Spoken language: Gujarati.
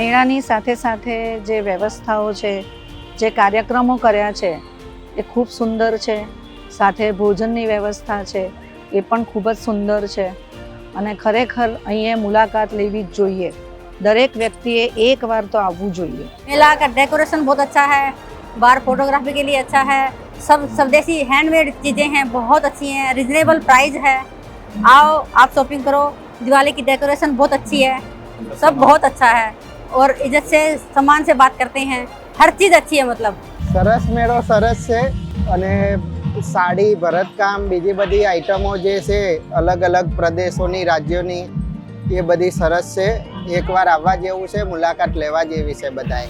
મેળાની સાથે સાથે જે વ્યવસ્થાઓ છે, જે કાર્યક્રમો કર્યા છે એ ખૂબ સુંદર છે. સાથે ભોજનની વ્યવસ્થા છે એ પણ ખૂબ જ સુંદર છે અને ખરેખર અહીંયા મુલાકાત લેવી જ જોઈએ. દરેક વ્યક્તિએ એકવાર તો આવવું જોઈએ. मेला का डेकोरेशन बहुत अच्छा है, बाहर फोटोग्राफी के लिए अच्छा है, सब स्वदेशी हैंडमेड चीज़ें हैं, बहुत अच्छी हैं, रिजनेबल प्राइस है. आओ आप शॉपिंग करो. दिवाली की डेकोरेशन बहुत अच्छी है, सब बहुत अच्छा है और इज्जत से सम्मान से बात करते हैं. हर चीज़ अच्छी है. मतलब સરસ મેળો સરસ છે અને સાડી ભરતકામ બીજી બધી આઈટમો જે છે અલગ અલગ પ્રદેશોની રાજ્યોની એ બધી સરસ છે. એકવાર આવવા જેવું છે, મુલાકાત લેવા જેવી છે બધાએ.